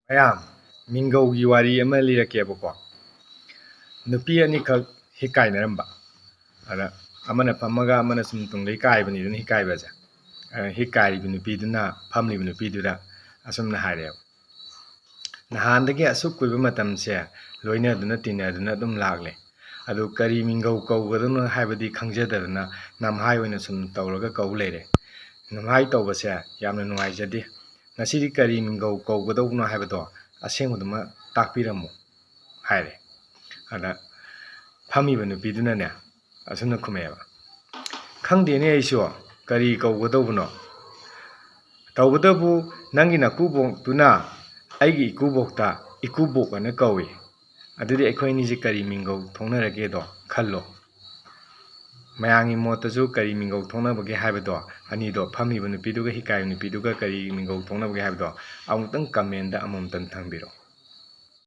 ꯃꯌꯥꯝ ꯃꯤꯡꯒꯧꯒꯤ ꯋꯥꯔꯤ ꯑꯃ ꯂꯤꯔꯛꯀꯦꯕꯀꯣ. ꯅꯨꯄꯤ ꯑꯅꯤꯈꯛ ꯍꯤꯛꯀꯥꯏꯅꯔꯝꯕ. ꯑꯗ ꯑꯃꯅ ꯐꯝꯃꯒ ꯑꯃꯅ ꯁꯨꯝ ꯇꯨꯡꯗꯩ ꯀꯥꯏꯕꯅꯤꯗꯅ ꯍꯤꯛꯀꯥꯏꯕꯁꯦ. ꯍꯤꯛꯀꯥꯏꯔꯤꯕ ꯅꯨꯄꯤꯗꯨꯅ ꯐꯝꯂꯤꯕ ꯅꯨꯄꯤꯗꯨꯗ ꯑꯁꯨꯝꯅ ꯍꯥꯏꯔꯦꯕ. ꯅꯍꯥꯟꯗꯒꯤ ꯑꯁꯨꯛ ꯀꯨꯏꯕ ꯃꯇꯝꯁꯦ ꯂꯣꯏꯅꯗꯨꯅ ꯇꯤꯟꯅꯗꯨꯅ ꯑꯗꯨꯝ ꯂꯥꯛꯂꯦ. ꯑꯗꯨ ꯀꯔꯤ ꯃꯤꯡꯒꯧ ꯀꯧꯒꯗꯧꯅꯣ ꯍꯥꯏꯕꯗꯤ ꯈꯪꯖꯗꯗꯅ ꯅꯝꯍꯥꯏ ꯑꯣꯏꯅ ꯁꯨꯝ ꯇꯧꯔꯒ ꯀꯧ ꯂꯩꯔꯦ. ꯅꯝꯍꯥꯏ ꯇꯧꯕꯁꯦ ꯌꯥꯝꯅ ꯅꯨꯡꯉꯥꯏꯖꯗꯦ. ꯉꯁꯤꯗꯤ ꯀꯔꯤ ꯃꯤꯡꯒꯧ ꯀꯧꯒꯗꯧꯕꯅꯣ ꯍꯥꯏꯕꯗꯣ ꯑꯁꯦꯡꯕꯗꯨꯃ ꯇꯥꯛꯄꯤꯔꯝꯃꯨ ꯍꯥꯏꯔꯦ. ꯑꯗ ꯐꯝꯃꯤꯕ ꯅꯨꯄꯤꯗꯨꯅꯅꯦ ꯑꯁꯨꯝꯅ ꯈꯨꯝꯃꯛꯑꯦꯕ. ꯈꯪꯗꯦꯅꯦ ꯑꯩꯁꯨ ꯀꯔꯤ ꯀꯧꯒꯗꯧꯕꯅꯣ. ꯇꯧꯕꯇꯕꯨ ꯅꯪꯒꯤ ꯅꯀꯨꯕꯣꯛꯇꯨꯅ ꯑꯩꯒꯤ ꯏꯀꯨꯕꯣꯛꯇ ꯏꯀꯨꯕꯣꯛ ꯑꯅ ꯀꯧꯏ. ꯑꯗꯨꯗꯤ ꯑꯩꯈꯣꯏ ꯑꯅꯤꯁꯦ ꯀꯔꯤ ꯃꯤꯡꯒꯧ ꯊꯣꯛꯅꯔꯒꯦꯗꯣ ꯈꯜꯂꯣ. ꯃꯌꯥꯝꯒꯤ ꯃꯣꯠꯇꯁꯨ ꯀꯔꯤ ꯃꯤꯡꯒꯧ ꯊꯣꯛꯅꯕꯒꯦ ꯍꯥꯏꯕꯗꯣ ꯑꯅꯤꯗꯣ ꯐꯝꯃꯤꯕ ꯅꯨꯄꯤꯗꯨꯒ ꯍꯤꯛꯀꯥꯏꯔꯤꯕ ꯅꯨꯄꯤꯗꯨꯒ ꯀꯔꯤ ꯃꯤꯡꯒꯧ ꯊꯣꯛꯅꯕꯒꯦ ꯍꯥꯏꯕꯗꯣ ꯑꯃꯨꯛꯇꯪ ꯀꯃꯦꯟꯗ ꯑꯃꯃꯝꯇꯪ ꯊꯝꯕꯤꯔꯛꯑꯣ.